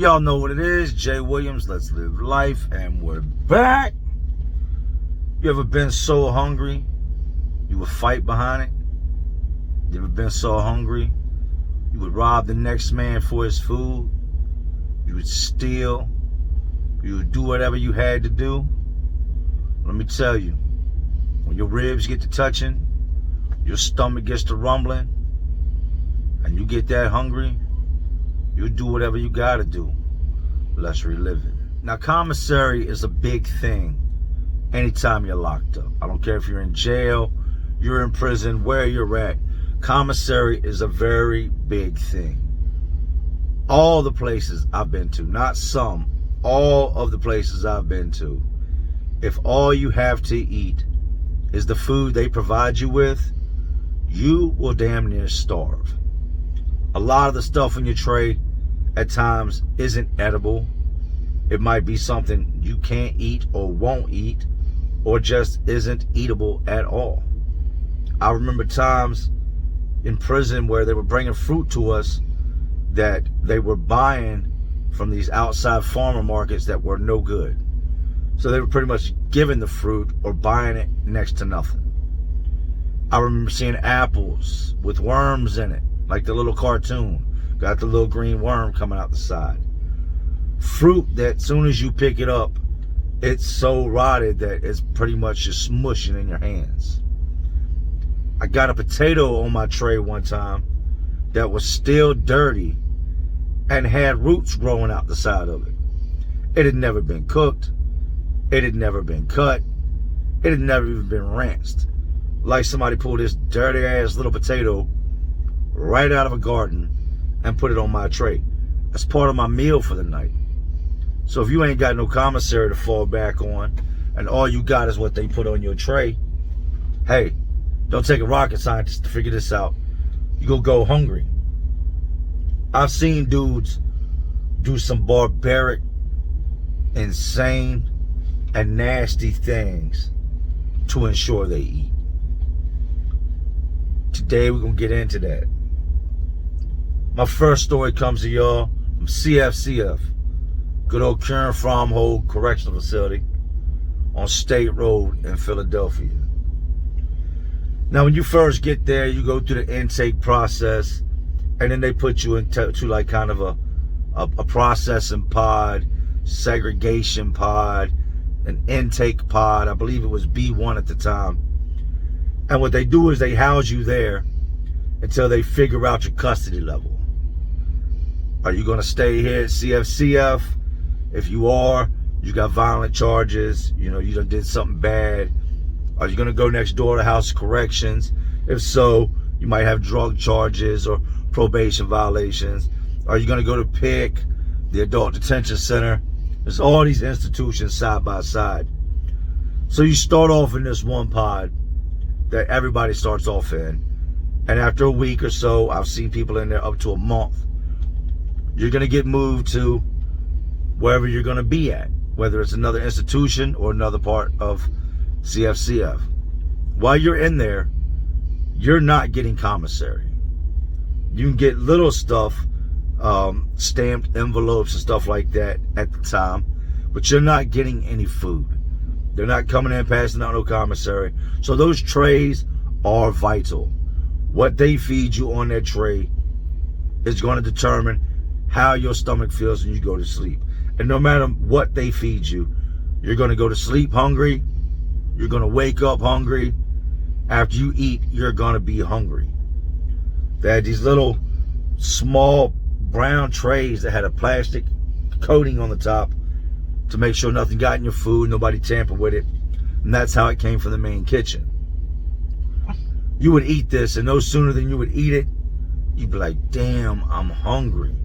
Y'all know what it is. Jay Williams, Let's Live Life, and we're back. You ever been so hungry you would fight behind it? You ever been so hungry you would rob the next man for his food? You would steal? You would do whatever you had to do? Let me tell you, when your ribs get to touching, your stomach gets to rumbling, and you get that hungry, you do whatever you gotta do. Let's relive it. Now, commissary is a big thing anytime you're locked up. I don't care if you're in jail, you're in prison, where you're at. Commissary is a very big thing. All the places I've been to, not some, all of the places I've been to, if all you have to eat is the food they provide you with, you will damn near starve. A lot of the stuff in your tray at times isn't edible. It might be something you can't eat or won't eat, or just isn't eatable at all. I remember times in prison where they were bringing fruit to us that they were buying from these outside farmer markets that were no good. So they were pretty much giving the fruit or buying it next to nothing. I remember seeing apples with worms in it, like the little cartoon. Got the little green worm coming out the side. Fruit that as soon as you pick it up, it's so rotted that it's pretty much just smushing in your hands. I got a potato on my tray one time that was still dirty and had roots growing out the side of it. It had never been cooked. It had never been cut. It had never even been rinsed. Like somebody pulled this dirty ass little potato right out of a garden and put it on my tray. That's part of my meal for the night. So if you ain't got no commissary to fall back on, and all you got is what they put on your tray, hey, don't take a rocket scientist to figure this out. You go hungry. I've seen dudes do some barbaric, insane, and nasty things to ensure they eat. Today we're gonna get into that. My first story comes to y'all from CFCF, good old Karen Fromhold Correctional Facility on State Road in Philadelphia. Now, when you first get there, you go through the intake process, and then they put you into like kind of a processing pod, segregation pod, an intake pod. I believe it was B1 at the time. And what they do is they house you there until they figure out your custody level. Are you going to stay here at CFCF? If you are, you got violent charges, you done did something bad. Are you going to go next door to House of Corrections? If so, you might have drug charges or probation violations. Are you going to go to PIC, the Adult Detention Center? There's all these institutions side by side. So you start off in this one pod that everybody starts off in. And after a week or so, I've seen people in there up to a month. You're going to get moved to wherever you're going to be at, whether it's another institution or another part of CFCF. While you're in there, you're not getting commissary. You can get little stuff, stamped envelopes and stuff like that at the time, but you're not getting any food. They're not coming in passing out no commissary. So those trays are vital. What they feed you on that tray is going to determine how your stomach feels when you go to sleep. And no matter what they feed you, you're going to go to sleep hungry. You're going to wake up hungry. After you eat, you're going to be hungry. They had these little small brown trays that had a plastic coating on the top to make sure nothing got in your food, nobody tampered with it. And that's how it came from the main kitchen. You would eat this, and no sooner than you would eat it, you'd be like, damn, I'm hungry.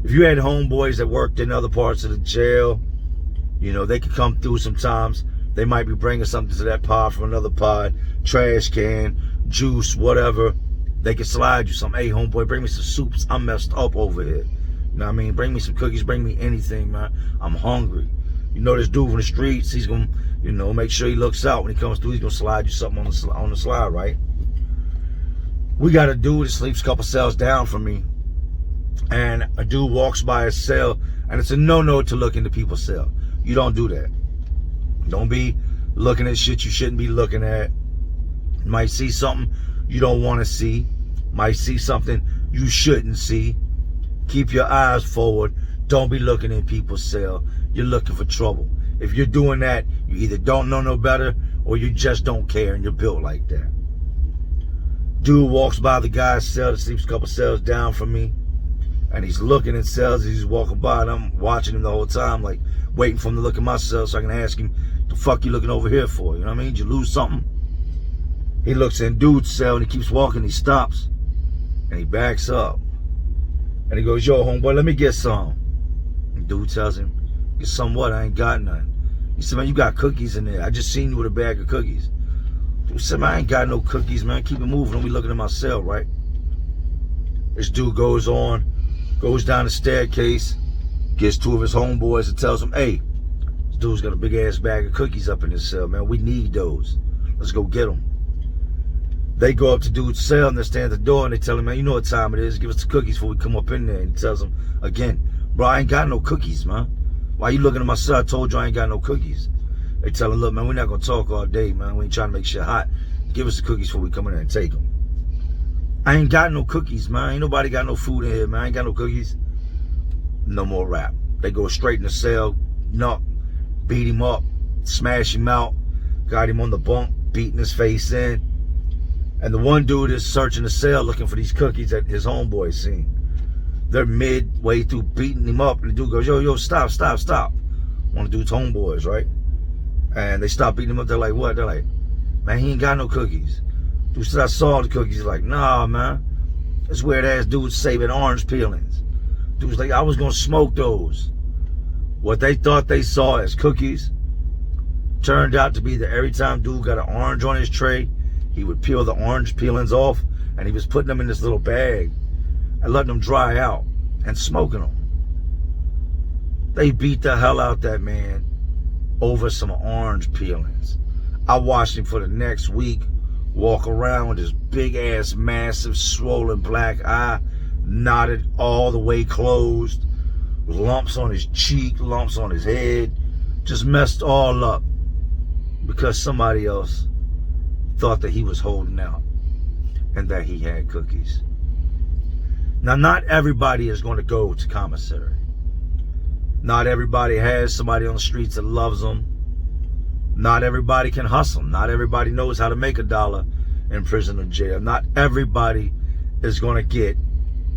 If you had homeboys that worked in other parts of the jail, they could come through sometimes. They might be bringing something to that pod from another pod, trash can, juice, whatever. They could slide you some. Hey, homeboy, bring me some soups. I'm messed up over here. You know what I mean? Bring me some cookies. Bring me anything, man. I'm hungry. This dude from the streets, he's going to, make sure he looks out when he comes through. He's going to slide you something on the slide, right? We got a dude that sleeps a couple cells down from me. and a dude walks by a cell, and it's a no-no to look into people's cell. You don't do that. Don't be looking at shit you shouldn't be looking at. You might see something you don't want to see. Might see something you shouldn't see. Keep your eyes forward. Don't be looking in people's cell. You're looking for trouble. If you're doing that, you either don't know no better or you just don't care and you're built like that. Dude walks by the guy's cell that sleeps a couple cells down from me, and he's looking in cells. He's walking by, and I'm watching him the whole time, like waiting for him to look in my cell so I can ask him, the fuck you looking over here for? You know what I mean? Did you lose something? He looks in dude's cell and he keeps walking. He stops and he backs up and he goes, yo, homeboy, let me get some. And dude tells him, get some what? I ain't got none. He said, man, you got cookies in there. I just seen you with a bag of cookies. Dude said, man, I ain't got no cookies, man. Keep it moving. Don't be looking at my cell, right? This dude goes down the staircase, gets two of his homeboys and tells them, hey, this dude's got a big ass bag of cookies up in his cell, man. We need those. Let's go get them. They go up to dude's cell and they stand at the door and they tell him, man, you know what time it is. Give us the cookies before we come up in there. And he tells them again, bro, I ain't got no cookies, man. Why you looking at my cell? I told you I ain't got no cookies. They tell him, look, man, we're not going to talk all day, man. We ain't trying to make shit hot. Give us the cookies before we come in there and take them. I ain't got no cookies, man. Ain't nobody got no food in here, man. I ain't got no cookies. No more rap. They go straight in the cell, beat him up, smash him out, got him on the bunk, beating his face in. And the one dude is searching the cell looking for these cookies that his homeboys seen. They're midway through beating him up, and the dude goes, yo, stop. One of the dude's homeboys, right? And they stop beating him up. They're like, what? They're like, man, he ain't got no cookies. Dude said, I saw the cookies. He's like, nah, man. This weird ass dude saving orange peelings. Dude was like, I was gonna smoke those. What they thought they saw as cookies turned out to be that every time dude got an orange on his tray, he would peel the orange peelings off, and he was putting them in this little bag and letting them dry out and smoking them. They beat the hell out that man over some orange peelings. I watched him for the next week walk around with his big ass, massive, swollen black eye, knotted all the way closed, lumps on his cheek, lumps on his head, just messed all up because somebody else thought that he was holding out and that he had cookies. Now, not everybody is going to go to commissary. Not everybody has somebody on the streets that loves them. Not everybody can hustle. Not everybody knows how to make $1 in prison or jail. Not everybody is going to get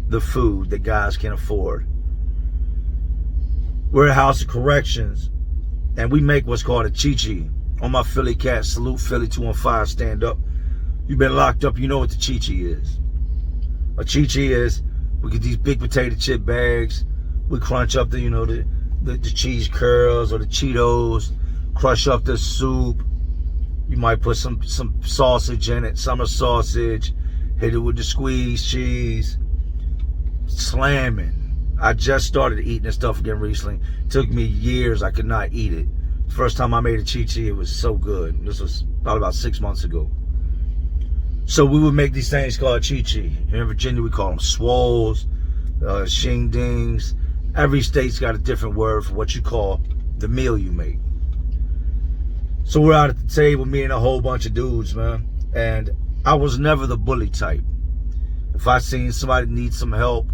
the food that guys can afford. We're a house of corrections, and we make what's called a chi-chi. On my Philly cat, salute Philly 215, stand up. You've been locked up, you know what the chi-chi is. A chi-chi is, we get these big potato chip bags, we crunch up the cheese curls or the Cheetos, crush up the soup. You might put some sausage in it, summer sausage, hit it with the squeezed cheese, slamming. I just started eating this stuff again recently. It took me years, I could not eat it. First time I made a chi-chi, it was so good. This was about 6 months ago. So we would make these things called chi-chi. Here in Virginia, we call them swoles, shing-dings. Every state's got a different word for what you call the meal you make. So we're out at the table, me and a whole bunch of dudes, man. And I was never the bully type. If I seen somebody need some help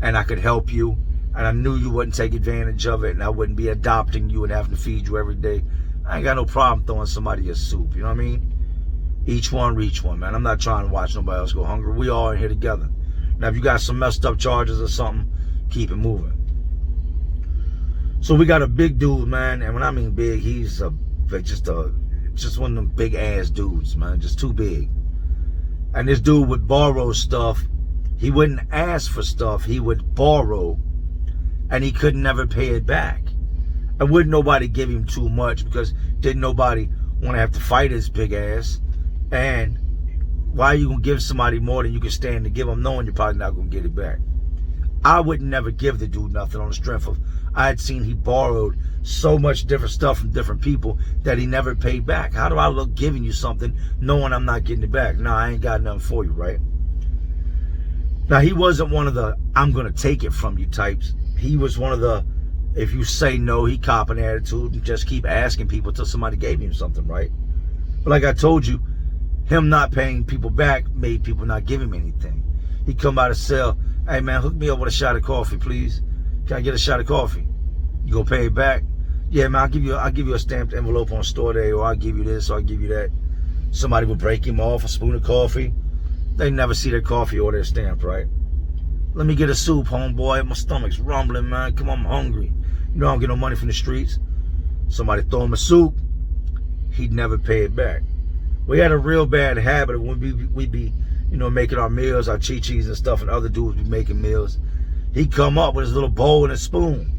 and I could help you, and I knew you wouldn't take advantage of it, and I wouldn't be adopting you and having to feed you every day, I ain't got no problem throwing somebody a soup, you know what I mean? Each one reach one, man. I'm not trying to watch nobody else go hungry. We all in here together. Now, if you got some messed up charges or something, keep it moving. So we got a big dude, man, and when I mean big, he's just one of them big ass dudes, man, just too big. And this dude would borrow stuff. He wouldn't ask for stuff. He would borrow, and he could never pay it back. And wouldn't nobody give him too much because didn't nobody want to have to fight his big ass. And why are you going to give somebody more than you can stand to give them, knowing you're probably not going to get it back? I would never give the dude nothing on the strength of I had seen he borrowed so much different stuff from different people that he never paid back. How do I look giving you something knowing I'm not getting it back? No, I ain't got nothing for you, right? Now, he wasn't one of the I'm going to take it from you types. He was one of the, if you say no, he cop an attitude and just keep asking people till somebody gave him something, right? But like I told you, him not paying people back made people not give him anything. He come out of cell, hey man, hook me up with a shot of coffee, please. Can I get a shot of coffee? You gonna pay it back? Yeah, man, I'll give you a stamped envelope on store day, or I'll give you this, or I'll give you that. Somebody would break him off a spoon of coffee. They never see their coffee or their stamp, right? Let me get a soup, homeboy. My stomach's rumbling, man. Come on, I'm hungry. You know I don't get no money from the streets. Somebody throw him a soup, he'd never pay it back. We had a real bad habit of when we'd be, you know, making our meals, our chi-chis and stuff, and other dudes be making meals. He'd come up with his little bowl and a spoon.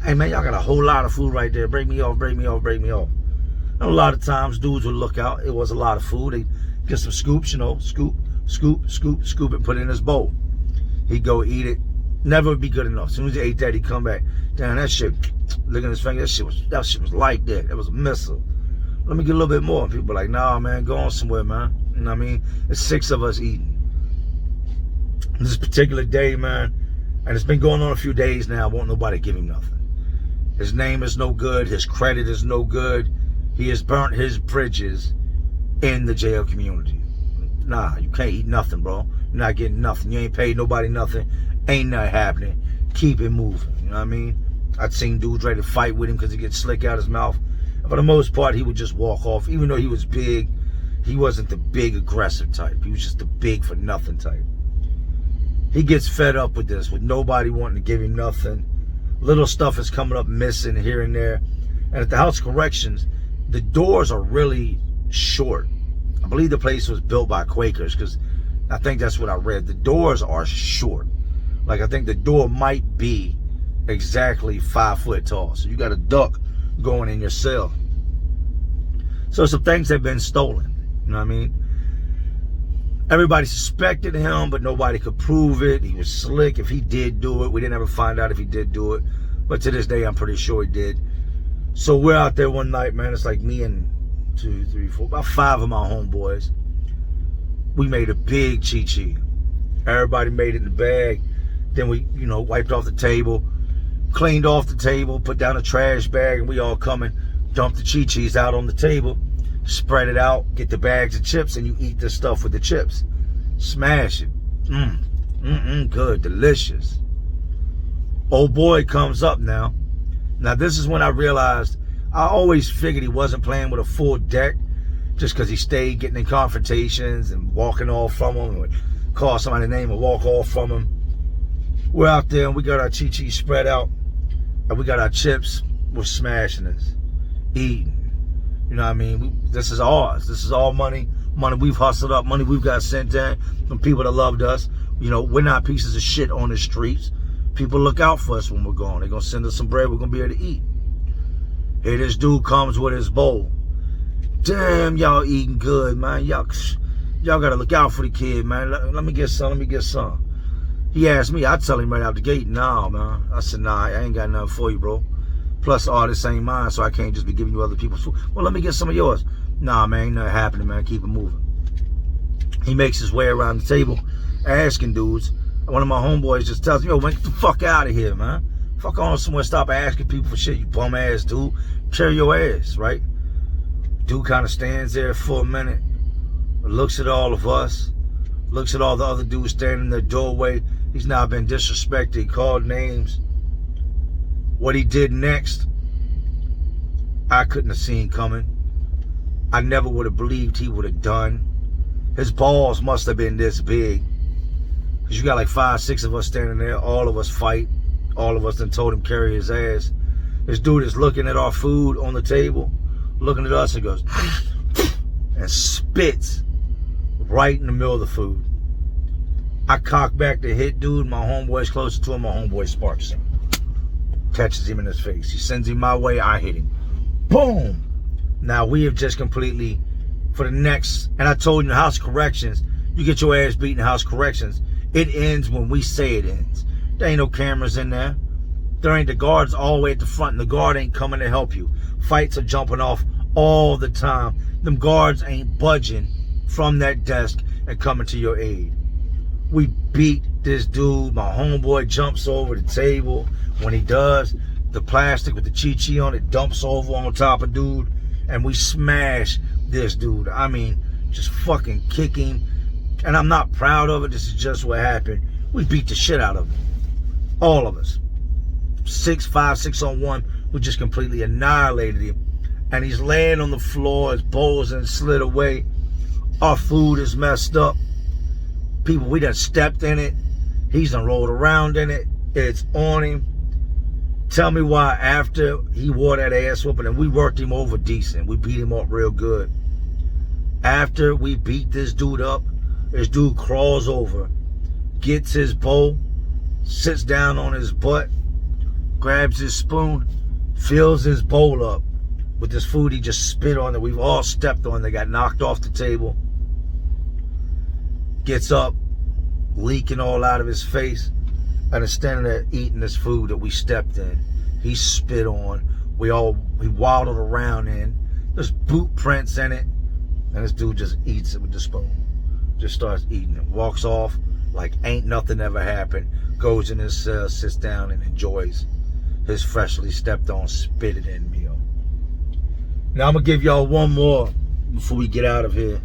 Hey man, y'all got a whole lot of food right there. Break me off, break me off, break me off. And a lot of times dudes would look out. It was a lot of food. They'd get some scoops, you know, scoop, scoop, scoop, scoop, and put it in his bowl. He'd go eat it. Never would be good enough. As soon as he ate that, he'd come back. Damn, that shit, look at his finger, that shit was like that. That was a missile. Let me get a little bit more. And people are like, nah, man, go on somewhere, man. You know what I mean? There's 6 of us eating. This particular day, man, and it's been going on a few days now, won't nobody give him nothing. His name is no good. His credit is no good. He has burnt his bridges in the jail community. Nah, you can't eat nothing, bro. You're not getting nothing. You ain't paid nobody nothing. Ain't nothing happening. Keep it moving. You know what I mean? I'd seen dudes ready to fight with him because he gets slick out his mouth. And for the most part, he would just walk off. Even though he was big, he wasn't the big aggressive type. He was just the big for nothing type. He gets fed up with this, with nobody wanting to give him nothing. Little stuff is coming up missing here and there. And at the House of Corrections, the doors are really short. I believe the place was built by Quakers, because I think that's what I read. The doors are short. Like, I think the door might be exactly 5 foot tall. So you got a duck going in your cell. So some things have been stolen. You know what I mean? Everybody suspected him, but nobody could prove it. He was slick. If he did do it, we didn't ever find out if he did do it. But to this day, I'm pretty sure he did. So we're out there one night, man. It's like me and 2, 3, 4, about 5 of my homeboys. We made a big chi-chi. Everybody made it in the bag. Then we, you know, wiped off the table, cleaned off the table, put down a trash bag, and we all come and dump the chi-chis out on the table. Spread it out, get the bags of chips, and you eat the stuff with the chips. Smash it. Good, delicious. Old boy comes up now. Now this is when I realized, I always figured he wasn't playing with a full deck just because he stayed getting in confrontations and walking off from him, or call somebody's name and walk off from him. We're out there and we got our chi-chi spread out and we got our chips. We're smashing this, eating. You know what I mean? This is ours. This is all money. Money we've hustled up. Money we've got sent in from people that loved us. You know, we're not pieces of shit on the streets. People look out for us when we're gone. They're going to send us some bread. We're going to be able to eat. Here this dude comes with his bowl. Damn, y'all eating good, man. Y'all got to look out for the kid, man. Let me get some. Let me get some. He asked me. I tell him right out the gate, nah, man. I said, nah, I ain't got nothing for you, bro. Plus, all this ain't mine, so I can't just be giving you other people's food. Well, let me get some of yours. Nah, man, ain't nothing happening, man. Keep it moving. He makes his way around the table, asking dudes. And one of my homeboys just tells me, yo, man, get the fuck out of here, man. Fuck on somewhere, stop asking people for shit, you bum-ass dude. Carry your ass, right? Dude kind of stands there for a minute, looks at all of us, looks at all the other dudes standing in the doorway. He's now been disrespected, he called names. What he did next, I couldn't have seen coming. I never would have believed he would have done. His balls must have been this big. Because you got like 5, 6 of us standing there. All of us fight. All of us then told him carry his ass. This dude is looking at our food on the table, looking at us and goes, and spits right in the middle of the food. I cock back to hit dude. My homeboy's closer to him. My homeboy sparks him. Catches him in his face. He sends him my way. I hit him. Boom. Now we have just completely, for the next, and I told you in House Corrections, you get your ass beat in House Corrections. It ends when we say it ends. There ain't no cameras in there. There ain't the guards all the way at the front, and the guard ain't coming to help you. Fights are jumping off all the time. Them guards ain't budging from that desk and coming to your aid. We beat this dude. My homeboy jumps over the table. When he does, the plastic with the chi-chi on it dumps over on top of dude, and we smash this dude. I mean, just fucking kick him. And I'm not proud of it. This is just what happened. We beat the shit out of him. All of us. 5, 6 on 1. We just completely annihilated him. And he's laying on the floor. His bowls and slid away. Our food is messed up. People, we done stepped in it. He's done rolled around in it. It's on him. Tell me why after he wore that ass whooping, and we worked him over decent. We beat him up real good. After we beat this dude up, this dude crawls over, gets his bowl, sits down on his butt, grabs his spoon, fills his bowl up with this food he just spit on that we've all stepped on that got knocked off the table. Gets up, leaking all out of his face, and is standing there eating this food that we stepped in. He spit on. He waddled around in. There's boot prints in it. And this dude just eats it with the spoon. Just starts eating it. Walks off like ain't nothing ever happened. Goes in his cell, sits down, and enjoys his freshly stepped on, spitted in meal. Now I'm going to give y'all one more before we get out of here.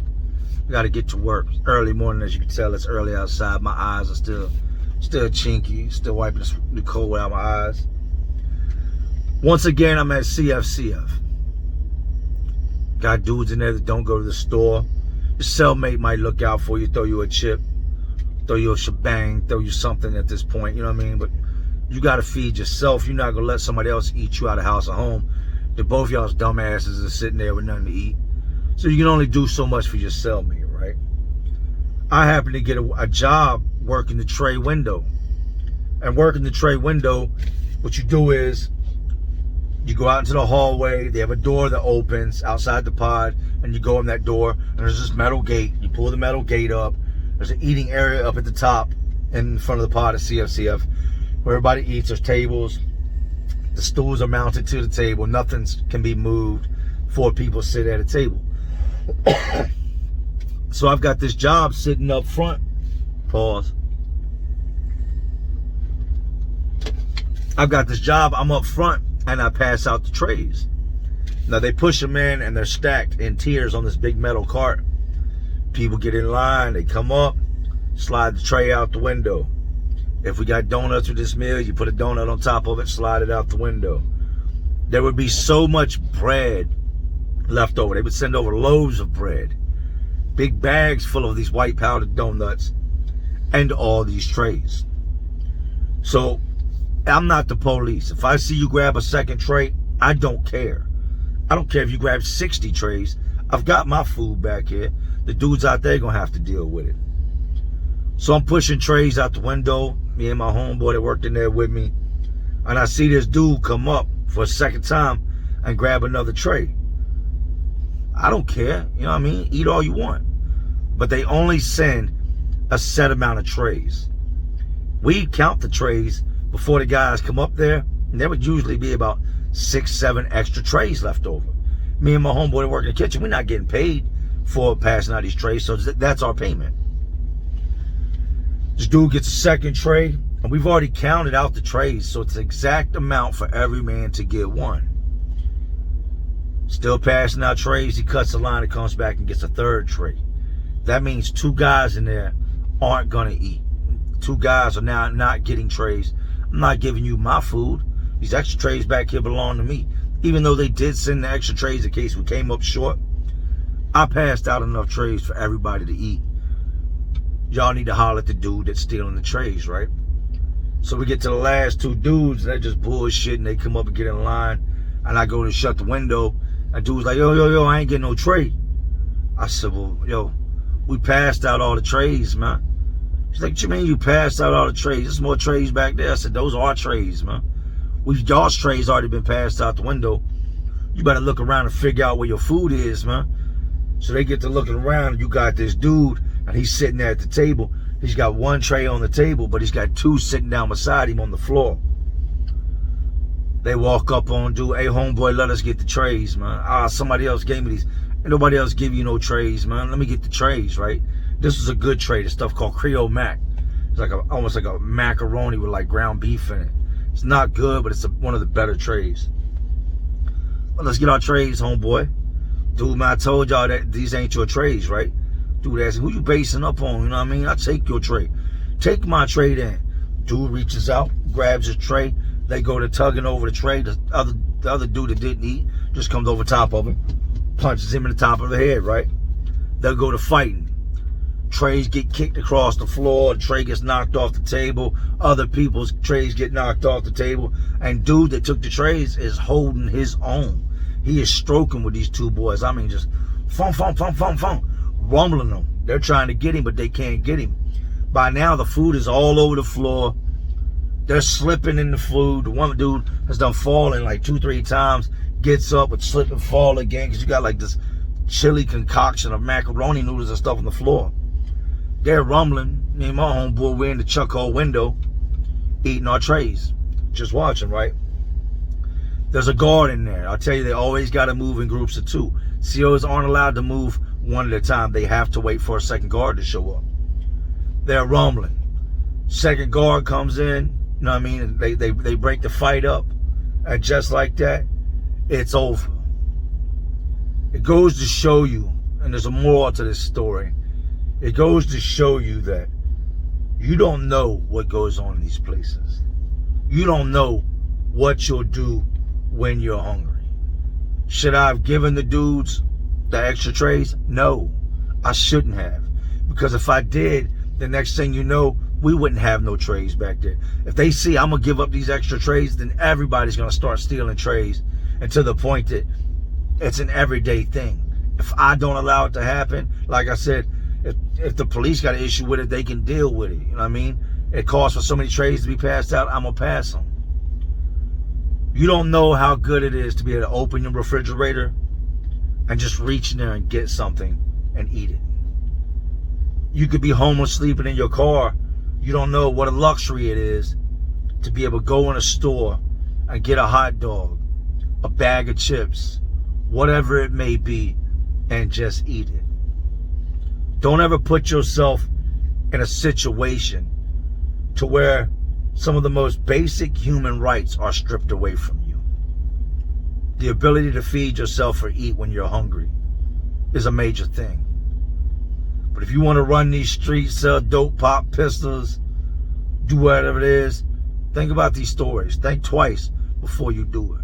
We got to get to work. Early morning, as you can tell, it's early outside. My eyes are still chinky, still wiping the cold out of my eyes. Once again, I'm at CFCF. Got dudes in there that don't go to the store. Your cellmate might look out for you, throw you a chip, throw you a shebang, throw you something at this point, you know what I mean? But you got to feed yourself. You're not going to let somebody else eat you out of house or home. That both y'all's dumbasses are sitting there with nothing to eat. So you can only do so much for your cellmate, right? I happen to get a job working the tray window. And working the tray window, what you do is you go out into the hallway. They have a door that opens outside the pod, and you go in that door, and there's this metal gate. You pull the metal gate up. There's an eating area up at the top in front of the pod at CFCF where everybody eats. There's tables. The stools are mounted to the table. Nothing can be moved. 4 people sit at a table. So I've got this job sitting up front. Pause. I've got this job. I'm up front, and I pass out the trays. Now they push them in, and they're stacked in tiers on this big metal cart. People get in line. They come up, slide the tray out the window. If we got donuts with this meal, you put a donut on top of it, slide it out the window. There would be so much bread left over. They would send over loaves of bread, big bags full of these white powdered donuts, and all these trays. So I'm not the police. If I see you grab a second tray, I don't care. I don't care if you grab 60 trays. I've got my food back here. The dudes out there gonna have to deal with it. So I'm pushing trays out the window, me and my homeboy that worked in there with me, and I see this dude come up for a second time and grab another tray. I don't care, you know what I mean? Eat all you want. But they only send a set amount of trays. We count the trays before the guys come up there, and there would usually be about 6, 7 extra trays left over. Me and my homeboy that work in the kitchen, we're not getting paid for passing out these trays, so that's our payment. This dude gets a second tray, and we've already counted out the trays, so it's the exact amount for every man to get one. Still passing out trays, he cuts the line and comes back and gets a third tray. That means 2 guys in there aren't gonna eat. 2 guys are now not getting trays. I'm not giving you my food. These extra trays back here belong to me. Even though they did send the extra trays in case we came up short, I passed out enough trays for everybody to eat. Y'all need to holler at the dude that's stealing the trays, right? So we get to the last 2 dudes, and they're just bullshitting. They come up and get in line, and I go to shut the window, and dude's like, yo, I ain't getting no tray. I said, well, yo, we passed out all the trays, man. She's like, what you mean you passed out all the trays? There's more trays back there. I said, those are trays, man. Y'all's trays already been passed out the window. You better look around and figure out where your food is, man. So they get to looking around, and you got this dude, and he's sitting there at the table. He's got 1 tray on the table, but he's got 2 sitting down beside him on the floor. They walk up on dude, hey, homeboy, let us get the trays, man. Somebody else gave me these. Ain't nobody else give you no trays, man. Let me get the trays, right? This was a good tray, the stuff called Creole Mac. It's like almost like a macaroni with like ground beef in it. It's not good, but it's one of the better trays. Well, let's get our trays, homeboy. Dude, man, I told y'all that these ain't your trays, right? Dude asking, who you basing up on? You know what I mean? I take your tray. Take my tray then. Dude reaches out, grabs his tray. They go to tugging over the tray. The other dude that didn't eat just comes over top of him, punches him in the top of the head, right? They'll go to fighting. Trays get kicked across the floor. The tray gets knocked off the table. Other people's trays get knocked off the table. And dude that took the trays is holding his own. He is stroking with these two boys. I mean, just funk, rumbling them. They're trying to get him, but they can't get him. By now, the food is all over the floor. They're slipping in the food. The one dude has done falling like 2-3 times. Gets up but slip and fall again because you got like this chili concoction of macaroni noodles and stuff on the floor. They're rumbling. Me and my homeboy, we're in the chuck hole window eating our trays. Just watching, right? There's a guard in there. I'll tell you, they always got to move in groups of 2. COs aren't allowed to move one at a time. They have to wait for a second guard to show up. They're rumbling. Second guard comes in. You know what I mean? They break the fight up. And just like that, it's over. It goes to show you, and there's a moral to this story. It goes to show you that you don't know what goes on in these places. You don't know what you'll do when you're hungry. Should I have given the dudes the extra trays? No, I shouldn't have. Because if I did, the next thing you know, we wouldn't have no trays back there. If they see I'm going to give up these extra trays, then everybody's going to start stealing trays. And to the point that it's an everyday thing. If I don't allow it to happen, like I said, if the police got an issue with it, they can deal with it. You know what I mean? It costs for so many trays to be passed out, I'm going to pass them. You don't know how good it is to be able to open your refrigerator and just reach in there and get something and eat it. You could be homeless sleeping in your car. You don't know what a luxury it is to be able to go in a store and get a hot dog, a bag of chips, whatever it may be, and just eat it. Don't ever put yourself in a situation to where some of the most basic human rights are stripped away from you. The ability to feed yourself or eat when you're hungry is a major thing. But if you want to run these streets, sell dope, pop pistols, do whatever it is, think about these stories. Think twice before you do it.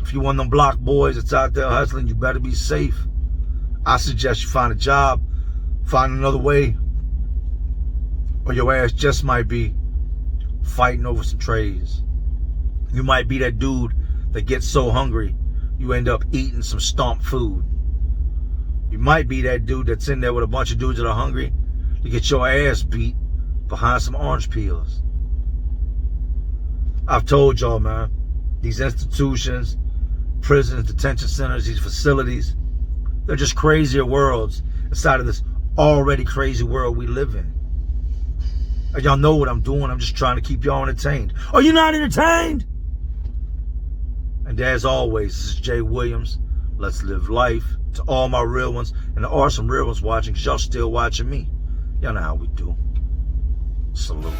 If you want them block boys that's out there hustling, you better be safe. I suggest you find a job, find another way, or your ass just might be fighting over some trays. You might be that dude that gets so hungry, you end up eating some stomped food. You might be that dude that's in there with a bunch of dudes that are hungry to get your ass beat behind some orange peels. I've told y'all, man, these institutions, prisons, detention centers, these facilities, they're just crazier worlds inside of this already crazy world we live in. And y'all know what I'm doing. I'm just trying to keep y'all entertained. Are you not entertained? And as always, this is Jay Williams. Let's live life. To all my real ones, and there are some real ones watching, because y'all still watching me. Y'all know how we do. Salute.